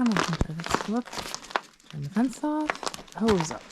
come on, Hunter. Let's go up. Turn the fence off. Hose up.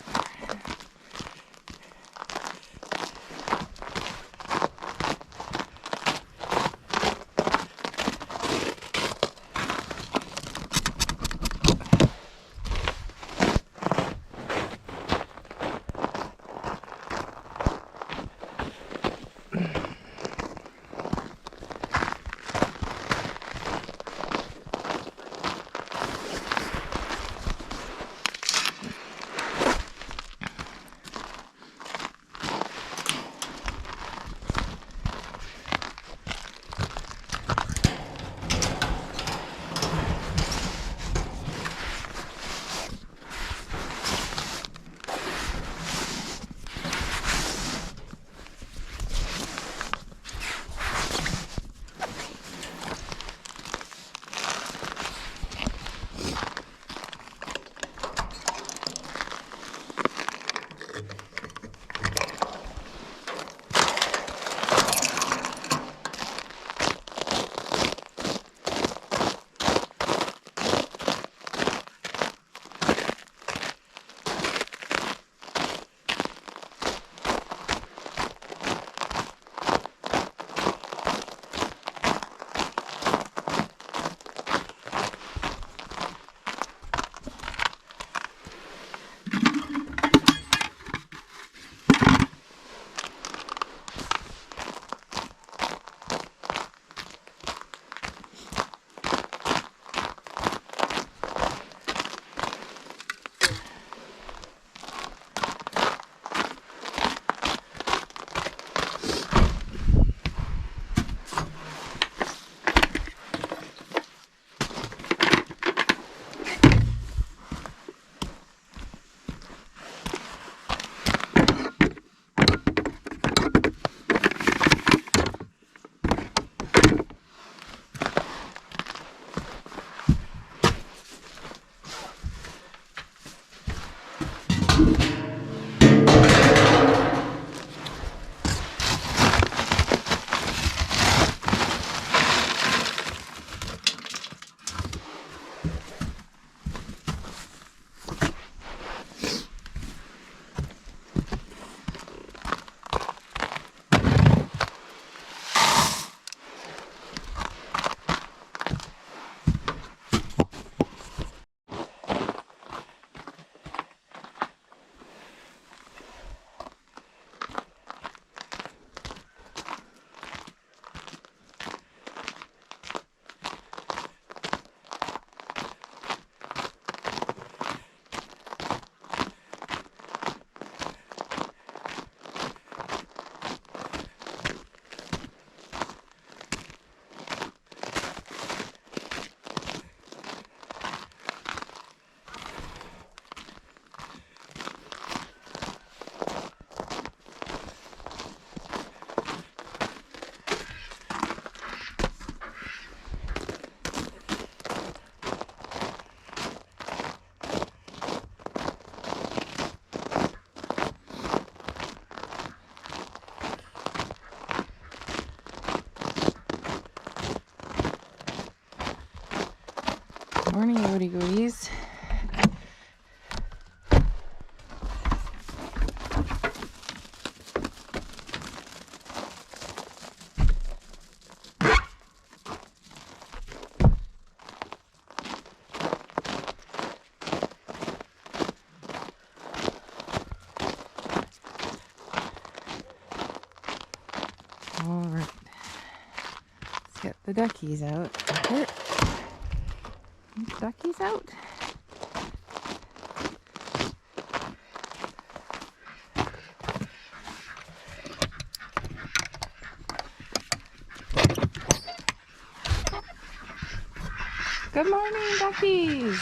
Morning, Woody Goodies. All right, let's get the duckies out. Okay. Duckies out. Good morning, duckies.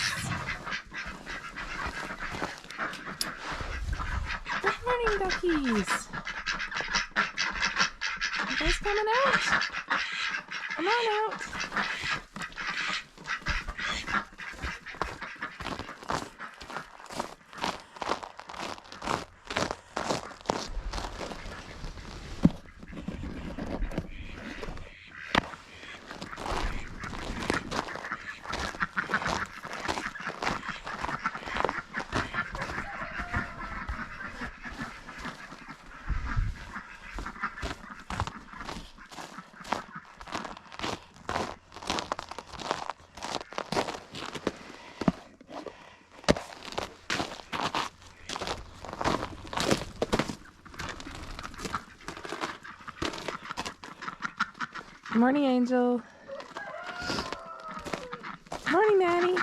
Good morning, duckies. You guys coming out? Come on out. Morning, Angel. Morning, Nanny.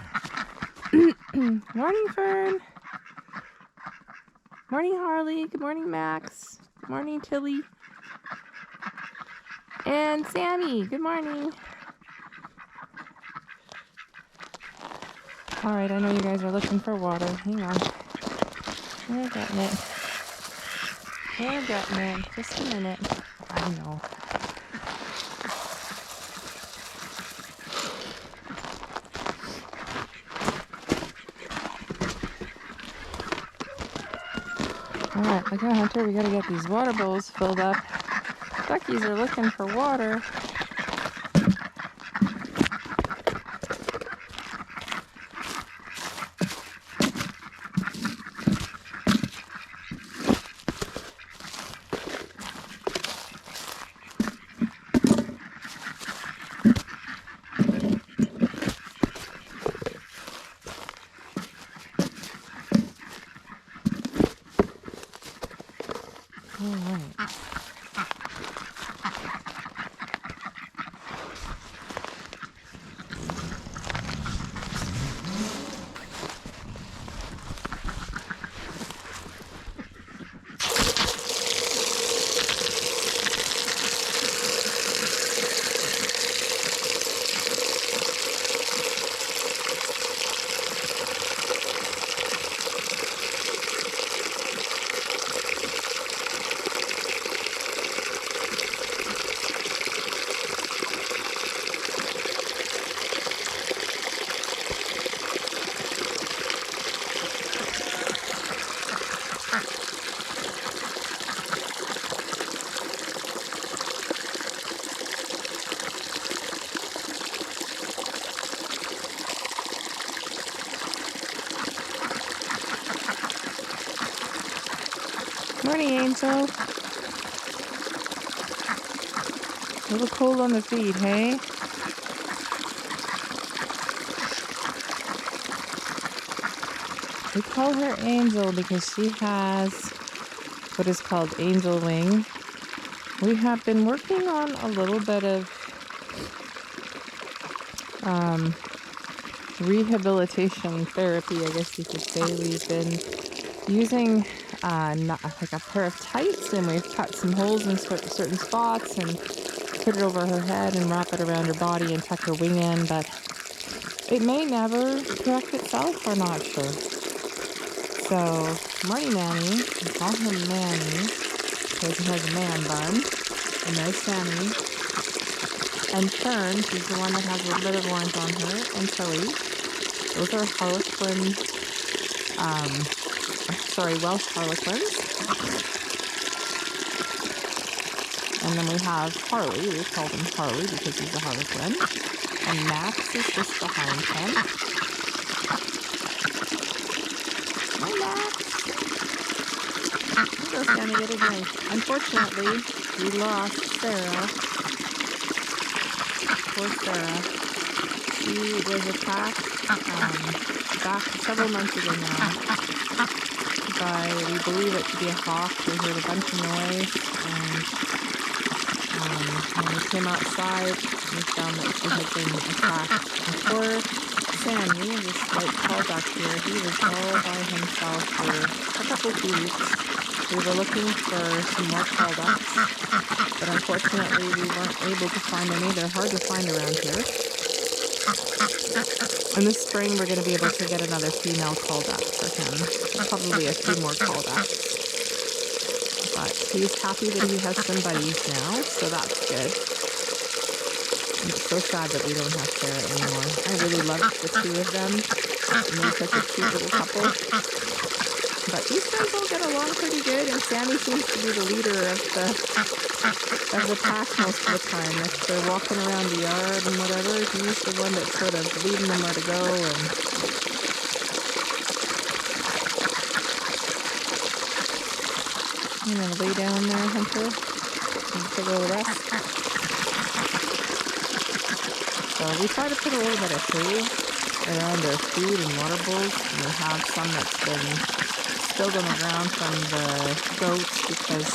Morning, Fern. Morning, Harley. Good morning, Max. Good morning, Tilly. And Sammy. Good morning. Alright, I know you guys are looking for water. Hang on. We're getting it. We're getting it. Just a minute. I know. Alright, look at Hunter. We gotta get these water bowls filled up. Duckies are looking for water. Alright. Morning, Angel. A little cold on the feet, hey? We call her Angel because she has what is called angel wing. We have been working on a little bit of rehabilitation therapy, I guess you could say. We've been using like a pair of tights, and we've cut some holes in certain spots and put it over her head and wrap it around her body and tuck her wing in, but it may never correct itself. We're not sure. So, Marty Manny, we call him Manny because he has a man bun, and there's Sammy, and Fern, she's the one that has a little bit of orange on her, and Tilly. Those are Welsh Harlequins. And then we have Harley. We call him Harley because he's a Harlequin. And Max is just behind him. Hi, Max. Go, Sammy, get a drink. Unfortunately, we lost Sarah. Poor Sarah. She was attacked back several months ago now by, we believe it to be a hawk. We heard a bunch of noise, and when we came outside, we found that she had been attacked. And poor Sammy, this white tall duck here, he was all by himself for a couple of weeks. We were looking for some more tall ducks, but unfortunately we weren't able to find any. They're hard to find around here. And this spring we're going to be able to get another female tall duck for him. Probably a few more tall ducks. But he's happy that he has some buddies now, so that's good. I'm so sad that we don't have Sarah anymore. I really loved the two of them. And they're such a cute little couple. But these guys all get along pretty good, and Sammy seems to be the leader of the pack most of the time. If they're walking around the yard and whatever, he's the one that's sort of leading them where to go. And you gonna lay down there, Hunter, and take a little rest. So we try to put a little bit of shade around their food and water bowls, and we have some that's been spilled on the ground from the goats because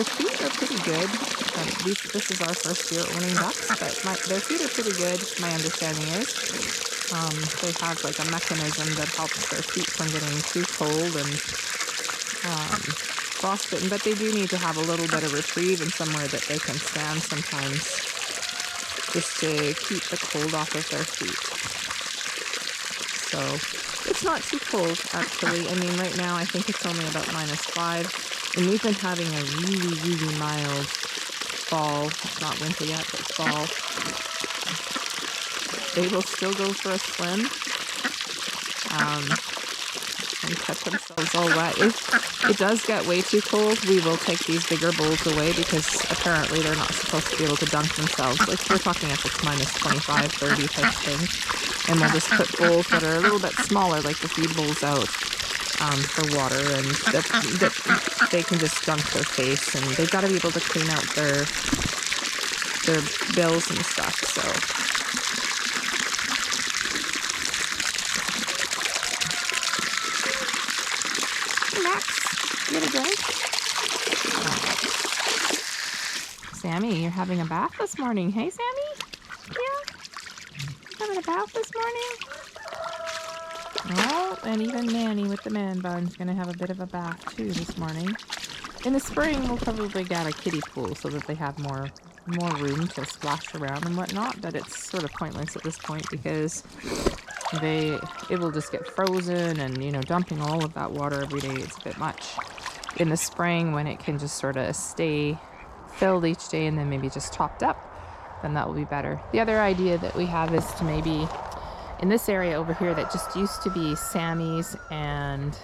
Their feet are pretty good. This is our first year owning ducks, but their feet are pretty good, my understanding is. They have like a mechanism that helps their feet from getting too cold and frostbitten, but they do need to have a little bit of reprieve and somewhere that they can stand sometimes just to keep the cold off of their feet. So it's not too cold, actually. I mean, right now I think it's only about -5, and we've been having a really, really mild fall. It's not winter yet, but fall. They will still go for a swim and cut themselves all wet. If it does get way too cold, we will take these bigger bowls away because apparently they're not supposed to be able to dunk themselves. Like, we're talking if it's -25, 30 type thing. And we'll just put bowls that are a little bit smaller, like the feed bowls out for water, and that they can just dunk their face, and they've got to be able to clean out their bills and stuff, so. Hey, Max, you get a drink? Oh. Sammy, you're having a bath this morning. Hey, Sammy? Yeah? Having a bath this morning? Oh, and even Manny with the man bun's gonna have a bit of a bath too this morning. In the spring, we'll probably get a kiddie pool so that they have more room to splash around and whatnot, but it's sort of pointless at this point because it will just get frozen, and, you know, dumping all of that water every day, it's a bit much. In the spring, when it can just sort of stay filled each day and then maybe just topped up, then that will be better. The other idea that we have is to maybe, in this area over here that just used to be Sammy's and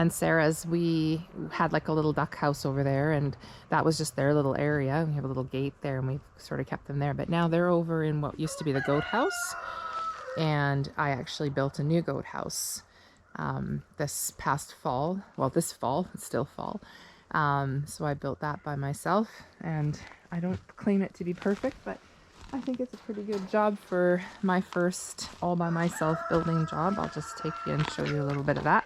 Sarah's, we had like a little duck house over there, and that was just their little area. We have a little gate there, and we've sort of kept them there, but now they're over in what used to be the goat house, and I actually built a new goat house this past fall. Well, this fall, it's still fall. So I built that by myself, and I don't claim it to be perfect, but I think it's a pretty good job for my first all by myself building job. I'll just take you and show you a little bit of that.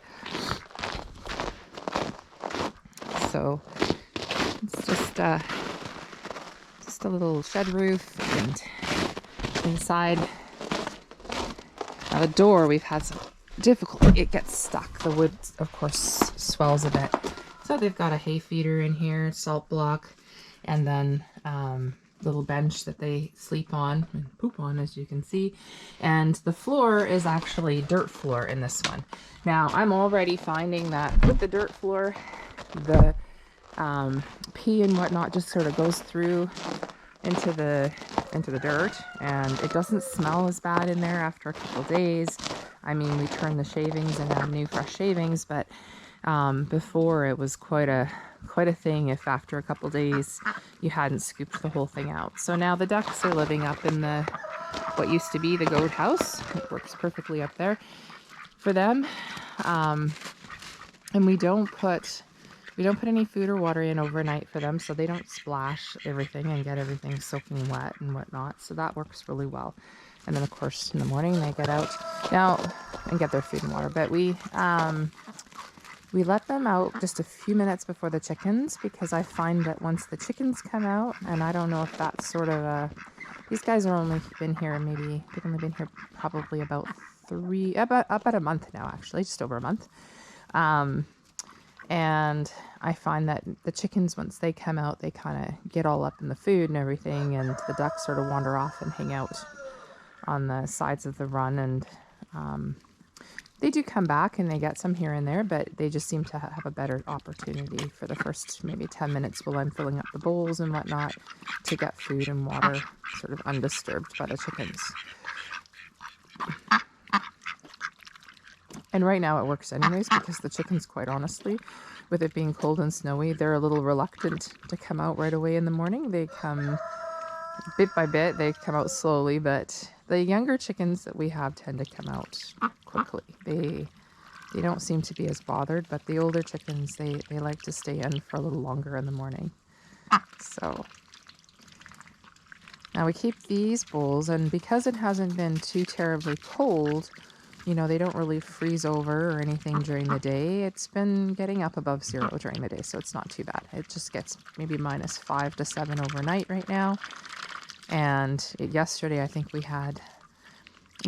So it's just a little shed roof, and inside the door we've had some difficulty. It gets stuck. The wood, of course, swells a bit. So they've got a hay feeder in here, salt block, and then little bench that they sleep on and poop on, as you can see. And the floor is actually dirt floor in this one. Now, I'm already finding that with the dirt floor, the pee and whatnot just sort of goes through into the dirt, and it doesn't smell as bad in there after a couple days. I mean, we turn the shavings and add new fresh shavings, but before it was quite a thing if after a couple days you hadn't scooped the whole thing out. So now the ducks are living up in what used to be the goat house. It works perfectly up there for them. And we don't put any food or water in overnight for them, so they don't splash everything and get everything soaking wet and whatnot. So that works really well. And then, of course, in the morning they get out now and get their food and water. But we let them out just a few minutes before the chickens, because I find that once the chickens come out, and I don't know if that's sort of these guys are only been here, they've only been here probably about a month now, actually, just over a month. And I find that the chickens, once they come out, they kind of get all up in the food and everything, and the ducks sort of wander off and hang out on the sides of the run, and they do come back and they get some here and there, but they just seem to have a better opportunity for the first maybe 10 minutes while I'm filling up the bowls and whatnot to get food and water sort of undisturbed by the chickens. And right now it works anyways, because the chickens, quite honestly, with it being cold and snowy, they're a little reluctant to come out right away in the morning. They come bit by bit, they come out slowly, but the younger chickens that we have tend to come out quickly. They don't seem to be as bothered, but the older chickens, they like to stay in for a little longer in the morning. So now we keep these bowls, and because it hasn't been too terribly cold, they don't really freeze over or anything during the day. It's been getting up above 0 during the day, so it's not too bad. It just gets maybe -5 to 7 overnight right now. And yesterday, I think it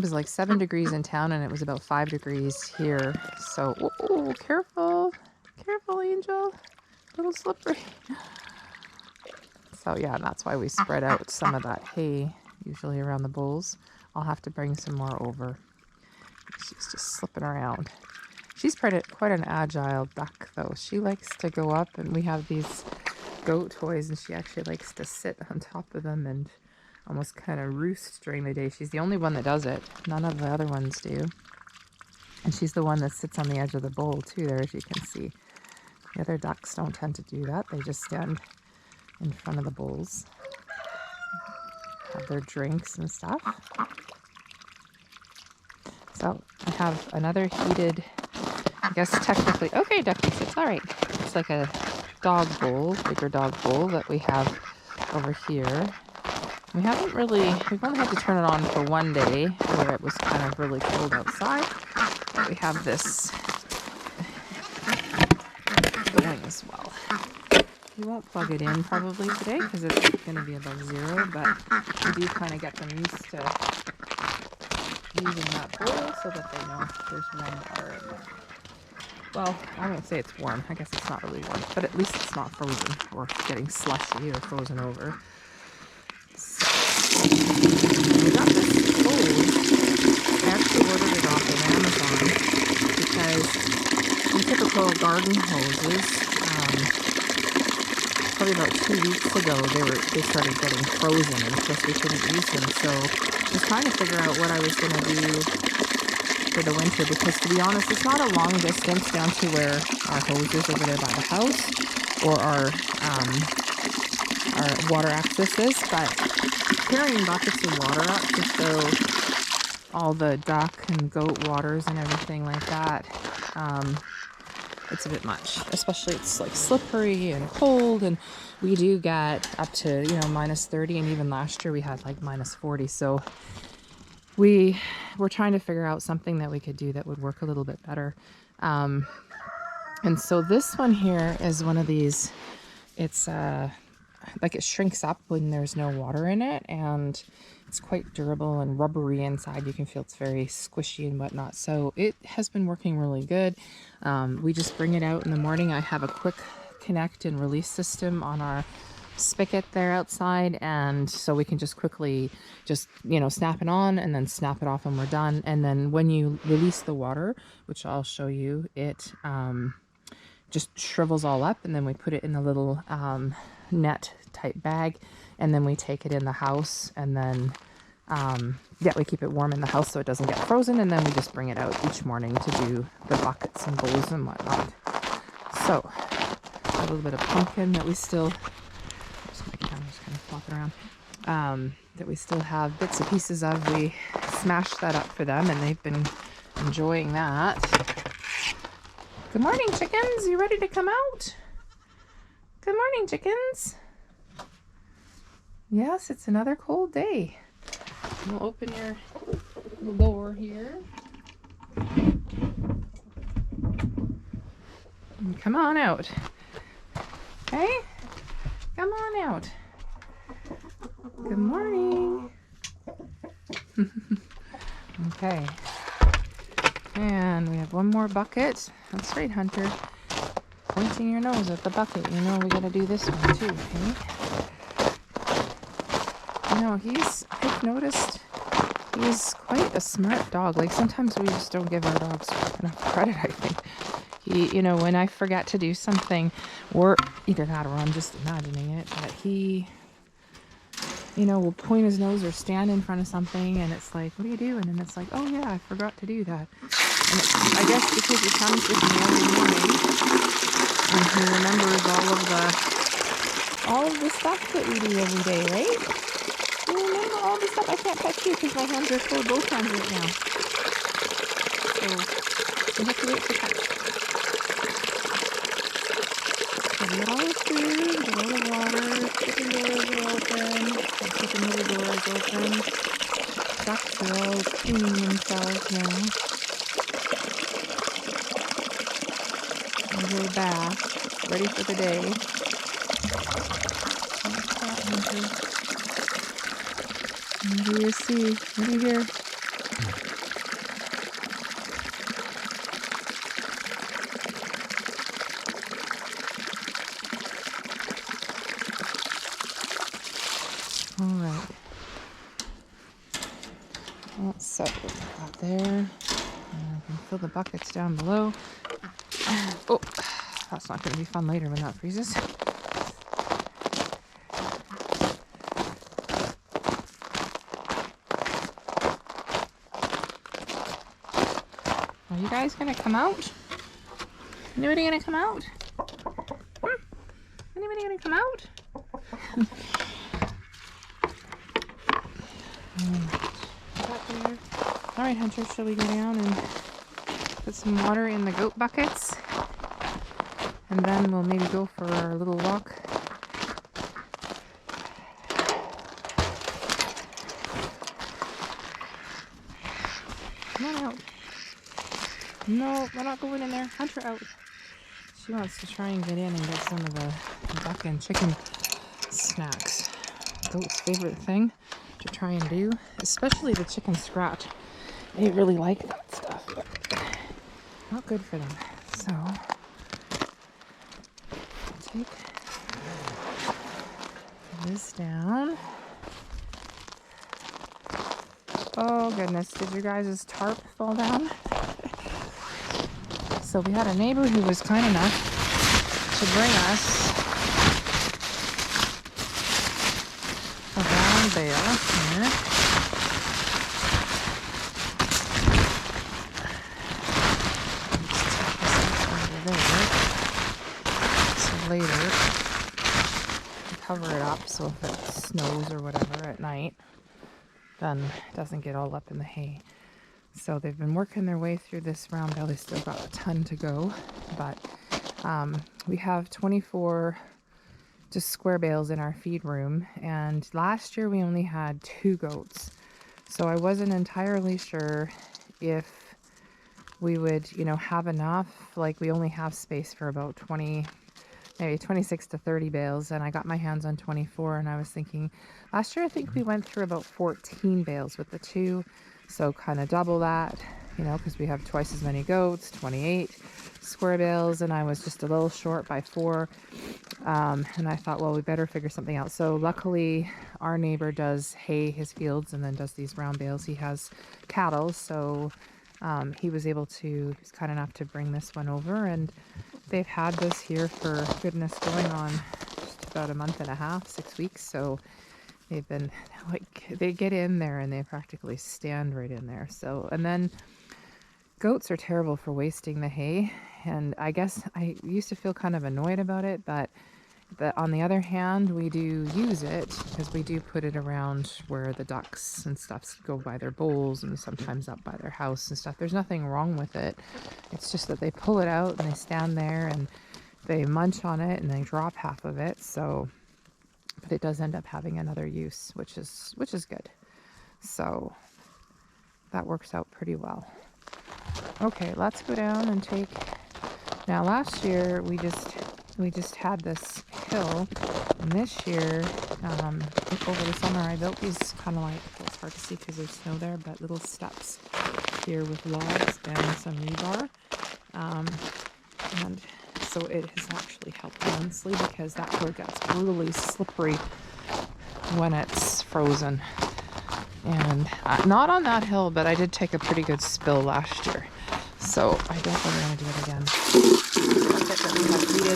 was like 7 degrees in town, and it was about 5 degrees here. So, oh, careful. Careful, Angel. A little slippery. So, yeah, that's why we spread out some of that hay, usually around the bowls. I'll have to bring some more over. She's just slipping around. She's quite an agile duck, though. She likes to go up, and we have these goat toys, and she actually likes to sit on top of them and almost kind of roost during the day. She's the only one that does it. None of the other ones do. And she's the one that sits on the edge of the bowl, too, there, as you can see. The other ducks don't tend to do that. They just stand in front of the bowls, have their drinks and stuff. So I have another heated, I guess technically, okay, Duckies, it's all right. It's like a dog bowl, bigger dog bowl that we have over here. We've only had to turn it on for one day where it was kind of really cold outside. But we have this going as well. We won't plug it in probably today because it's going to be above 0, but we do kind of get them used to using that bowl so that they know there's warm water in there. Well, I won't say it's warm. I guess it's not really warm, but at least it's not frozen or getting slushy or frozen over. So, we got this hose. I actually ordered it off of Amazon because in typical garden hoses, probably about 2 weeks ago, they started getting frozen, and of course we couldn't use them. So I was trying to figure out what I was going to do for the winter, because to be honest, it's not a long distance down to where our hose is over there by the house, or our water access is, but carrying buckets of water up to fill all the duck and goat waters and everything like that, it's a bit much, especially it's like slippery and cold, and we do get up to -30, and even last year we had like -40. So we were trying to figure out something that we could do that would work a little bit better. And so this one here is one of these. It's like it shrinks up when there's no water in it, and it's quite durable and rubbery inside. You can feel it's very squishy and whatnot. So it has been working really good. We just bring it out in the morning. I have a quick connect and release system on our spigot there outside, and so we can just quickly snap it on and then snap it off when we're done. And then when you release the water, which I'll show you, it just shrivels all up, and then we put it in a little net type bag, and then we take it in the house, and then we keep it warm in the house so it doesn't get frozen, and then we just bring it out each morning to do the buckets and bowls and whatnot. So a little bit of pumpkin that we still, my camera's kind of flopping around, that we still have bits and pieces of. We smashed that up for them, and they've been enjoying that. Good morning, chickens. You ready to come out? Good morning, chickens. Yes, it's another cold day. We'll open your door here. And come on out. Okay? Come on out. Good morning. Okay. And we have one more bucket. That's right, Hunter. Pointing your nose at the bucket. You know we gotta do this one too, okay? I've noticed he's quite a smart dog. Like, sometimes we just don't give our dogs enough credit, I think. He, when I forget to do something, or either that or I'm just imagining it, but he, will point his nose or stand in front of something, and it's like, what are you doing? And it's like, oh yeah, I forgot to do that. And I guess because he comes with me every morning, and he remembers all of the stuff that we do every day, right? You remember all the stuff. I can't touch you because my hands are full, both hands right now. So we have to wait for touch. So we get all the food, we get all the water, chicken doors are open, the chicken little door is open. Ducks are all cleaning themselves now. A little bath, ready for the day. What's that, Hunter? What do you see? What do you hear? All right. So we'll put that there. And I can fill the buckets down below. Oh, that's not going to be fun later when that freezes. Are you guys going to come out? Anybody going to come out? Anybody going to come out? All right, Hunter, shall we go down and put some water in the goat buckets? And then we'll maybe go for our little walk. Come on out. No, we're not going in there. Hunter, out. She wants to try and get in and get some of the duck and chicken snacks. Goat's favorite thing to try and do, especially the chicken scratch. They really like that stuff, but not good for them. So, take this down. Oh goodness, did you guys' tarp fall down? So we had a neighbor who was kind enough to bring us a round bale here. Later, cover it up so if it snows or whatever at night, then it doesn't get all up in the hay. So they've been working their way through this round bale. They still got a ton to go, but we have 24 just square bales in our feed room, and last year we only had 2 goats, so I wasn't entirely sure if we would, have enough. Like, we only have space for about 20, maybe 26 to 30 bales, and I got my hands on 24, and I was thinking, last year I think we went through about 14 bales with the 2, so kind of double that, because we have twice as many goats, 28 square bales, and I was just a little short by 4, and I thought, well, we better figure something out. So luckily our neighbor does hay his fields and then does these round bales. He has cattle, so he was able to, he's kind enough to bring this one over, and they've had this here for goodness going on just about a month and a half, 6 weeks. So they've been they get in there and they practically stand right in there. So, and then goats are terrible for wasting the hay. And I guess I used to feel kind of annoyed about it, but on the other hand, we do use it because we do put it around where the ducks and stuff go by their bowls and sometimes up by their house and stuff. There's nothing wrong with it. It's just that they pull it out and they stand there and they munch on it and they drop half of it. So, but it does end up having another use, which is good. So that works out pretty well. Okay, let's go down and take. Now last year we just had this hill, and this year over the summer I built these kind of like, it's hard to see because there's snow there, but little steps here with logs and some rebar, and so it has actually helped immensely because that hill gets really slippery when it's frozen. And not on that hill, but I did take a pretty good spill last year, so I don't think I'm going to do it again. The bucket that we have heated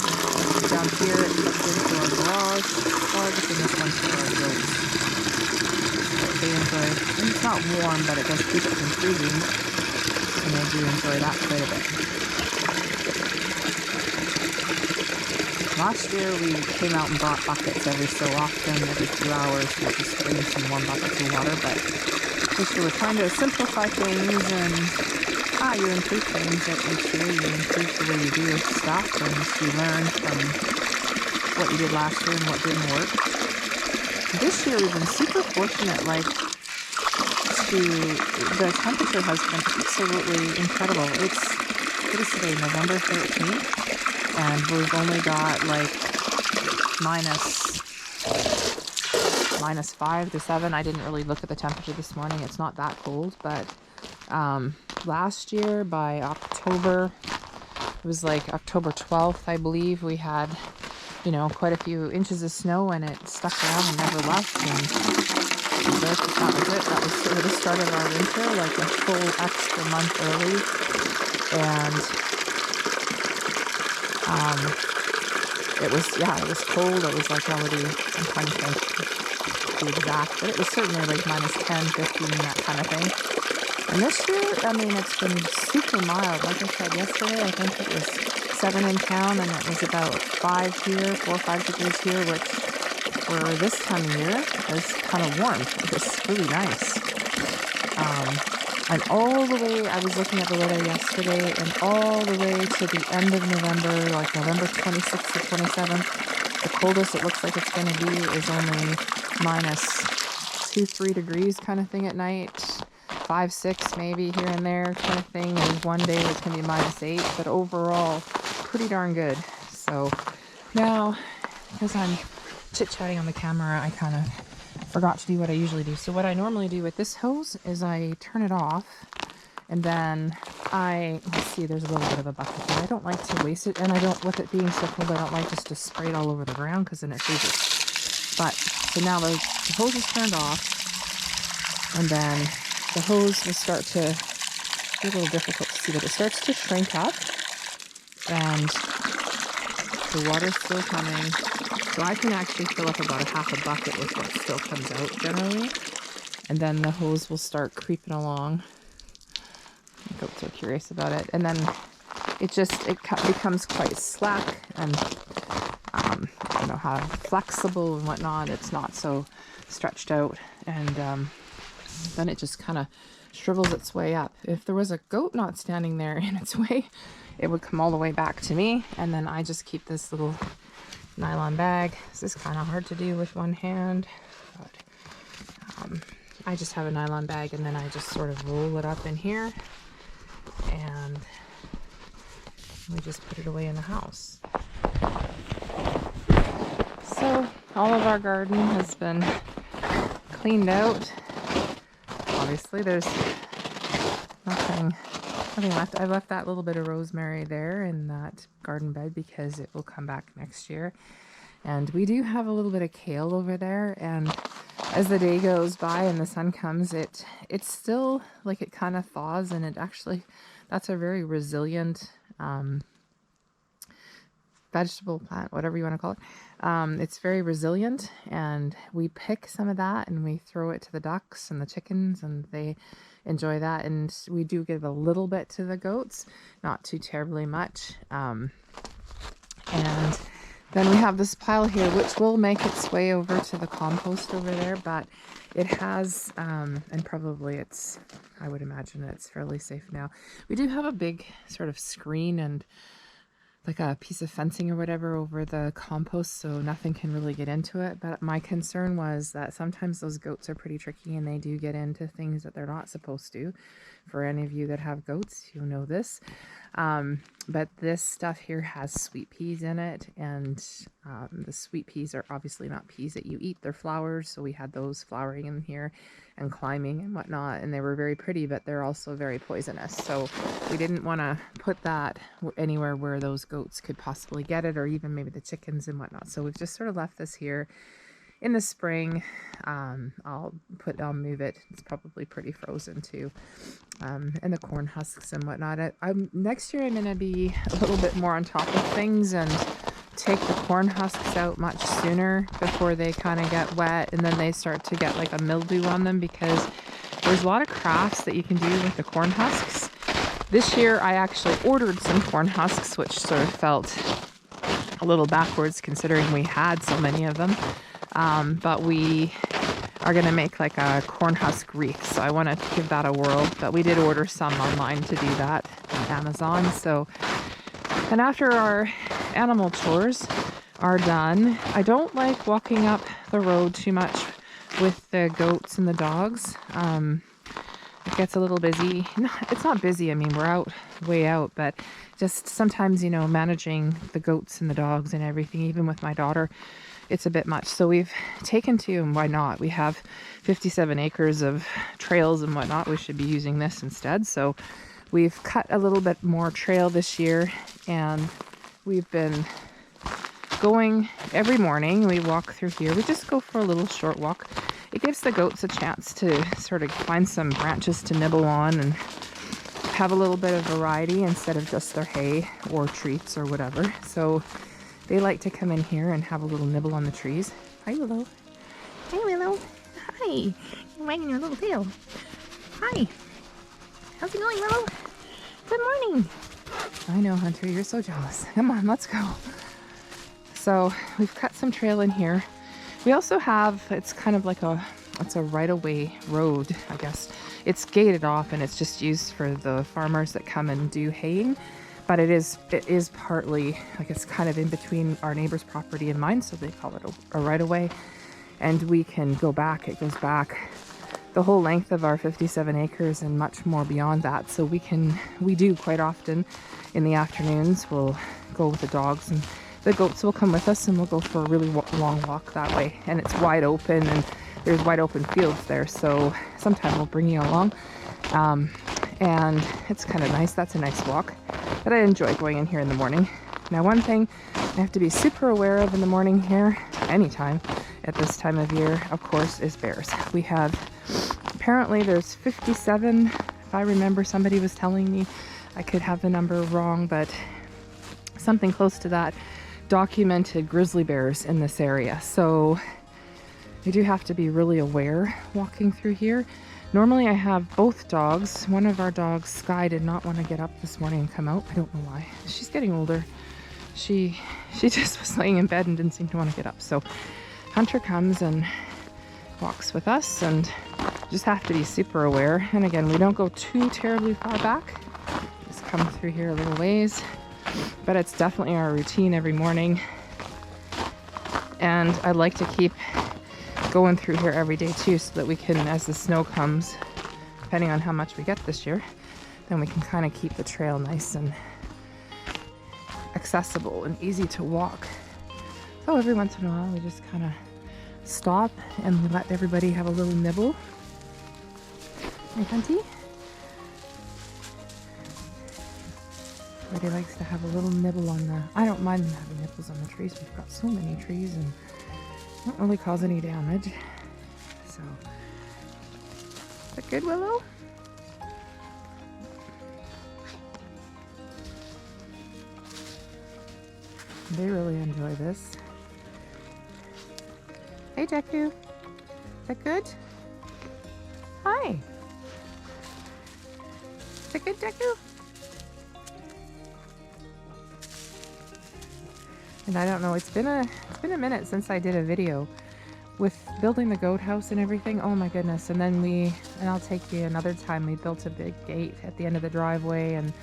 down here, it plugs into our garage plugs, and this one's for our goats. So they enjoy, and it's not warm, but it does keep it from freezing, and they do enjoy that quite a bit. Last year we came out and brought buckets every so often, every 2 hours, to just bring some warm buckets of water, but this year we're trying to simplify things, and you improve things each year. You improve the way you do your stuff, and you learn from what you did last year and what didn't work. This year we've been super fortunate, the temperature has been absolutely incredible. what is today, November 13th, and we've only got like minus 5 to 7. I didn't really look at the temperature this morning. It's not that cold, but last year by October, it was like October 12th, I believe, we had, you know, quite a few inches of snow, and it stuck around and never left. And that was it. That was sort of the start of our winter, like a full extra month early. And it was cold. It was like already, I'm trying to think the exact, but it was certainly like minus 10, 15, that kind of thing. And this year, I mean, it's been super mild. Like I said yesterday, I think it was 7 in town, and it was about 5 here, 4 or 5 degrees here, which for this time of year is kind of warm. It was really nice. And all the way, I was looking at the weather yesterday, and all the way to the end of November, like November 26th or 27th, the coldest it looks like it's going to be is only minus 2, 3 degrees kind of thing at night. 5, 6 maybe here and there kind of thing. There's one day it's going to be minus 8, but overall pretty darn good. So now, because I'm chit-chatting on the camera, I kind of forgot to do what I usually do. So what I normally do with this hose is I turn it off, and then let's see, there's a little bit of a bucket here. I don't like to waste it, and I don't, with it being so cold, I don't like just to spray it all over the ground because then it freezes. But, so now the hose is turned off, and then the hose will start to, it's a little difficult to see, but it starts to shrink up, and the water's still coming. So I can actually fill up about a half a bucket with what still comes out generally. And then the hose will start creeping along. The goats are curious about it. And then it becomes quite slack and, I don't know how, flexible and whatnot. It's not so stretched out. And then it just kind of shrivels its way up. If there was a goat not standing there in its way, it would come all the way back to me. And then I just keep this little nylon bag. This is kind of hard to do with one hand, but I just have a nylon bag, and then I just sort of roll it up in here, and we just put it away in the house. So all of our garden has been cleaned out. Obviously there's nothing left. I left that little bit of rosemary there in that garden bed because it will come back next year. And we do have a little bit of kale over there, and as the day goes by and the sun comes, it's still like it kind of thaws, and it actually, that's a very resilient vegetable plant, whatever you want to call it. It's very resilient, and we pick some of that and we throw it to the ducks and the chickens, and they enjoy that. And we do give a little bit to the goats, not too terribly much. And then we have this pile here, which will make its way over to the compost over there, but it has, and probably it's, I would imagine it's fairly safe now. We do have a big sort of screen and like a piece of fencing or whatever over the compost, so nothing can really get into it. But my concern was that sometimes those goats are pretty tricky, and they do get into things that they're not supposed to. For any of you that have goats, you'll know this. But this stuff here has sweet peas in it, and the sweet peas are obviously not peas that you eat, they're flowers. So we had those flowering in here and climbing and whatnot, and they were very pretty, but they're also very poisonous. So we didn't want to put that anywhere where those goats could possibly get it, or even maybe the chickens and whatnot. So we've just sort of left this here. In the spring, I'll move it. It's probably pretty frozen too. And the corn husks and whatnot. Next year I'm going to be a little bit more on top of things and take the corn husks out much sooner before they kind of get wet, and then they start to get like a mildew on them, because there's a lot of crafts that you can do with the corn husks. This year I actually ordered some corn husks, which sort of felt a little backwards considering we had so many of them. But we are going to make like a corn husk wreath, so I want to give that a whirl. But we did order some online to do that on Amazon. So, and after our animal chores are done, I don't like walking up the road too much with the goats and the dogs. it gets a little busy. No, it's not busy. I mean, we're out, way out, but just sometimes, you know, managing the goats and the dogs and everything, even with my daughter, it's a bit much. So we've taken to, and why not? We have 57 acres of trails and whatnot. We should be using this instead. So we've cut a little bit more trail this year, and we've been going every morning. We walk through here. We just go for a little short walk. It gives the goats a chance to sort of find some branches to nibble on and have a little bit of variety instead of just their hay or treats or whatever. So they like to come in here and have a little nibble on the trees. Hi, Willow. Hi, Willow. Hi. You're wagging your little tail. Hi. How's it going, Willow? Good morning. I know, Hunter, you're so jealous. Come on, let's go. So we've cut some trail in here. We also have, it's kind of like it's a right-of-way road, I guess. It's gated off and it's just used for the farmers that come and do haying. But it is partly, like it's kind of in between our neighbor's property and mine, so they call it a right-of-way. And we can go back, it goes back the whole length of our 57 acres and much more beyond that. So we do quite often in the afternoons, we'll go with the dogs and the goats will come with us and we'll go for a really long walk that way. And it's wide open and there's wide open fields there. So sometime we'll bring you along. And it's kind of nice. That's a nice walk. But I enjoy going in here in the morning. Now, one thing I have to be super aware of in the morning here, anytime at this time of year, of course, is bears. We have, apparently there's 57, if I remember, somebody was telling me, I could have the number wrong, but something close to that, documented grizzly bears in this area. So we do have to be really aware walking through here. Normally I have both dogs. One of our dogs, Sky, did not want to get up this morning and come out. I don't know why. She's getting older. She just was laying in bed and didn't seem to want to get up. So Hunter comes and walks with us, and just have to be super aware. And again, we don't go too terribly far back. Just come through here a little ways. But it's definitely our routine every morning. And I'd like to keep going through here every day too, so that we can, as the snow comes, depending on how much we get this year, then we can kind of keep the trail nice and accessible and easy to walk. So every once in a while we just kind of stop and we let everybody have a little nibble. Hey, Hunty? Everybody likes to have a little nibble on the... I don't mind them having nibbles on the trees. We've got so many trees and don't really cause any damage. So, is that good, Willow? They really enjoy this. Hey, Deku. Is that good? Hi. Is that good, Deku? And I don't know, it's been a minute since I did a video with building the goat house and everything. Oh my goodness. And then I'll take you another time, we built a big gate at the end of the driveway, and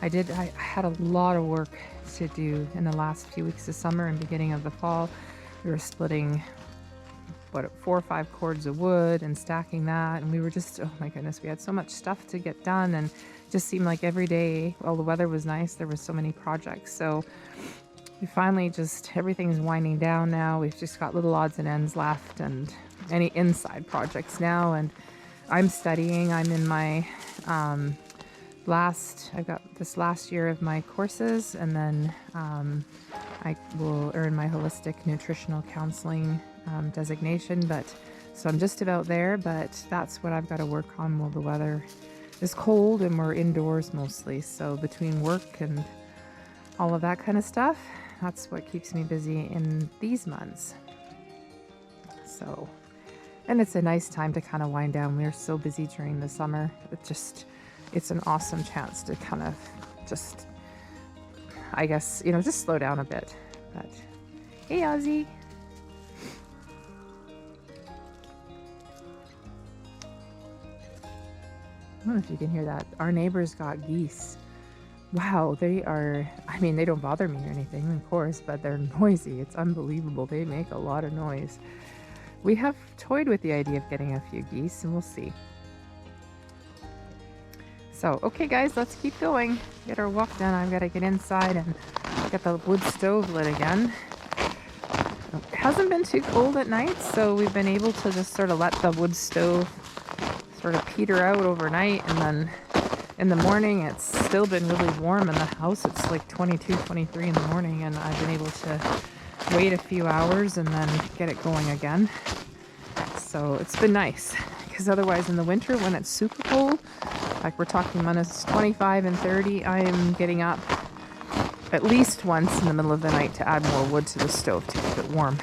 I had a lot of work to do in the last few weeks of summer and beginning of the fall. We were splitting 4 or 5 cords of wood and stacking that, and we were just, oh my goodness, we had so much stuff to get done, and it just seemed like every day, while the weather was nice, there were so many projects. So we finally everything's winding down now. We've just got little odds and ends left and any inside projects now. And I'm studying. I'm in my I've got this last year of my courses, and then I will earn my holistic nutritional counseling designation. So I'm just about there, but that's what I've got to work on while the weather is cold and we're indoors mostly. So between work and all of that kind of stuff, that's what keeps me busy in these months. So, and it's a nice time to kind of wind down. We're so busy during the summer. It's an awesome chance to kind of just, I guess, just slow down a bit. But hey, Ozzy. I don't know if you can hear that. Our neighbors got geese. Wow, they don't bother me or anything, of course, but they're noisy. It's unbelievable. They make a lot of noise. We have toyed with the idea of getting a few geese, and we'll see. So, okay guys, let's keep going. Get our walk done. I've got to get inside and get the wood stove lit again. It hasn't been too cold at night, so we've been able to just sort of let the wood stove sort of peter out overnight, and then in the morning it's still been really warm in the house. It's like 22, 23 in the morning, and I've been able to wait a few hours and then get it going again. So it's been nice, because otherwise in the winter when it's super cold, like we're talking minus 25 and 30, I am getting up at least once in the middle of the night to add more wood to the stove to keep it warm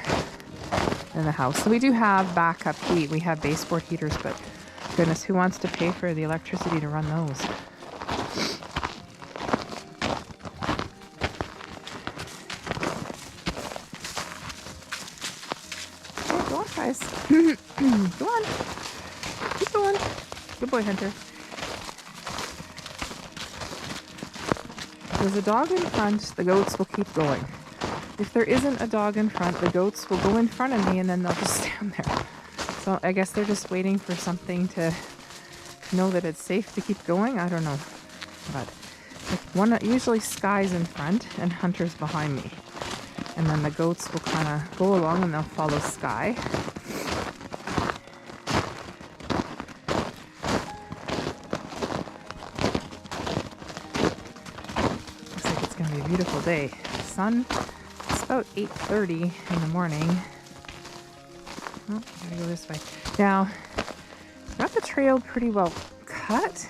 in the house. So we do have backup heat. We have baseboard heaters, but goodness, who wants to pay for the electricity to run those? Okay, go on, guys. Go on. Keep going. Good boy, Hunter. If there's a dog in front, the goats will keep going. If there isn't a dog in front, the goats will go in front of me and then they'll just stand there. So I guess they're just waiting for something to know that it's safe to keep going. I don't know. But one usually Sky's in front and Hunter's behind me. And then the goats will kind of go along and they'll follow Sky. Looks like it's going to be a beautiful day. The sun, it's about 8:30 in the morning. Oh, gotta go this way. Now, got the trail pretty well cut.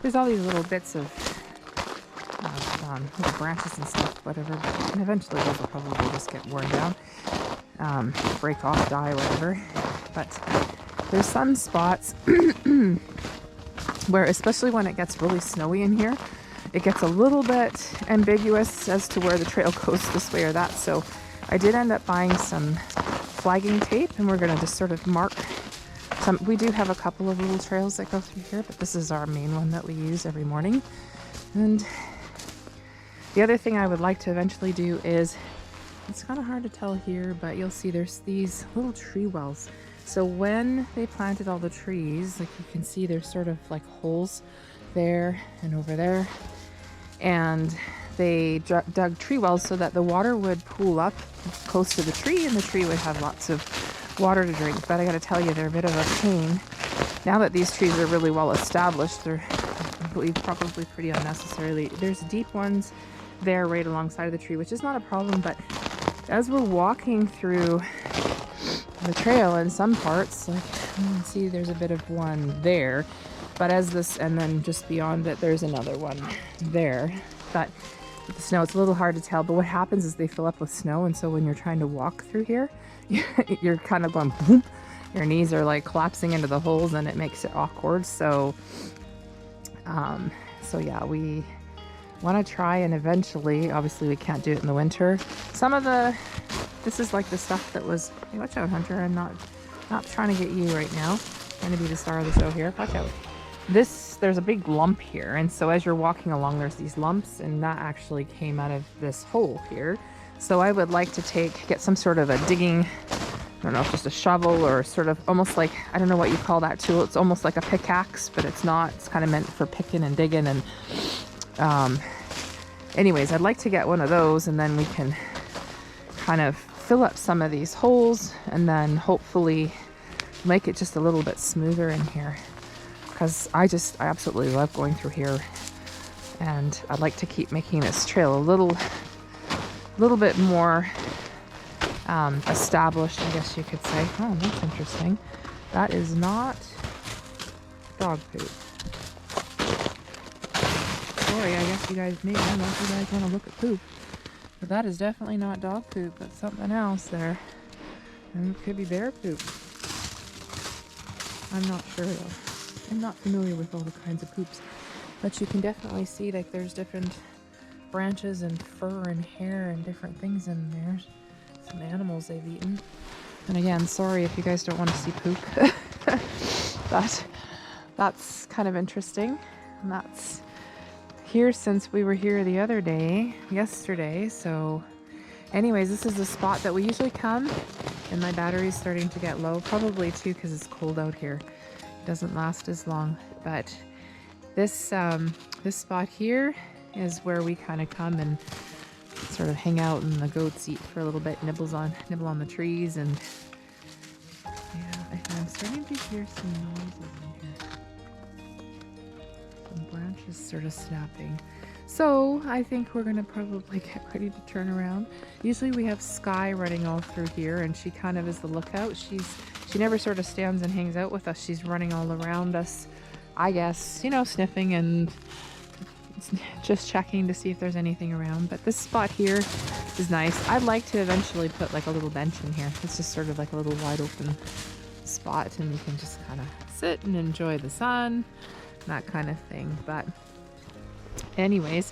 There's all these little bits of little branches and stuff, whatever. And eventually those will probably just get worn down, break off, die, whatever. But there's some spots where, especially when it gets really snowy in here, it gets a little bit ambiguous as to where the trail goes this way or that. So I did end up buying some flagging tape, and we're going to just sort of mark some. We do have a couple of little trails that go through here, but this is our main one that we use every morning. And the other thing I would like to eventually do is, it's kind of hard to tell here, but you'll see there's these little tree wells. So when they planted all the trees, like you can see there's sort of like holes there and over there, and they dug tree wells so that the water would pool up close to the tree and the tree would have lots of water to drink. But I gotta tell you, they're a bit of a pain. Now that these trees are really well established, they're probably pretty unnecessarily. There's deep ones there right alongside of the tree, which is not a problem, but as we're walking through the trail in some parts, like you can see there's a bit of one there, but as this, and then just beyond it there's another one there. But with the snow it's a little hard to tell, but what happens is they fill up with snow, and so when you're trying to walk through here, you're kind of going whoop, your knees are like collapsing into the holes and it makes it awkward. So yeah, we want to try, and eventually, obviously we can't do it in the winter. Some of this is like the stuff that was, hey, watch out, Hunter, I'm not trying to get you right now. I'm trying to be the star of the show here. Watch out. There's a big lump here, and so as you're walking along there's these lumps, and that actually came out of this hole here. So I would like to get some sort of a digging, I don't know if just a shovel or sort of almost like, I don't know what you call that tool. It's almost like a pickaxe, but it's not. It's kind of meant for picking and digging. And anyways, I'd like to get one of those, and then we can kind of fill up some of these holes and then hopefully make it just a little bit smoother in here, because I absolutely love going through here, and I'd like to keep making this trail a little bit more established, I guess you could say. Oh, that's interesting. That is not dog poop. Sorry, I guess you guys, maybe, I don't know if you guys want to look at poop, but that is definitely not dog poop. That's something else there. And it could be bear poop. I'm not sure though. I'm not familiar with all the kinds of poops, but you can definitely see like there's different branches and fur and hair and different things in there. Some animals they've eaten. And again, sorry if you guys don't want to see poop. But that's kind of interesting. And that's here since we were here the other day, yesterday. So anyways, this is the spot that we usually come, and my battery's starting to get low, probably too because it's cold out here. It doesn't last as long, but This spot here is where we kind of come and sort of hang out, and the goats eat for a little bit, nibble on the trees, and yeah, I'm starting to hear some noises in here. Some branches sort of snapping. So I think we're gonna probably get ready to turn around. Usually we have Sky running all through here, and she kind of is the lookout. She never sort of stands and hangs out with us. She's running all around us, I guess, you know, sniffing and just checking to see if there's anything around. But this spot here is nice. I'd like to eventually put like a little bench in here. It's just sort of like a little wide open spot, and you can just kind of sit and enjoy the sun, that kind of thing. But anyways,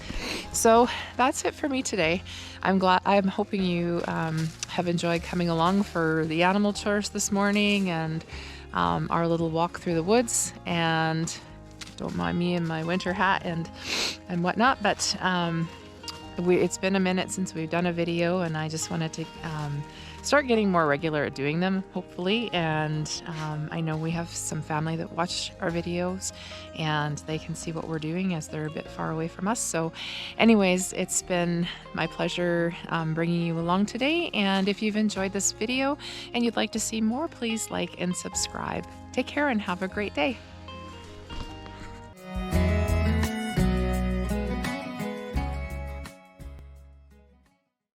so that's it for me today. I'm hoping you have enjoyed coming along for the animal chores this morning, and our little walk through the woods. And don't mind me in my winter hat and whatnot, but it's been a minute since we've done a video, and I just wanted to start getting more regular at doing them, hopefully. And I know we have some family that watch our videos, and they can see what we're doing as they're a bit far away from us. So anyways, it's been my pleasure bringing you along today. And if you've enjoyed this video and you'd like to see more, please like and subscribe. Take care and have a great day.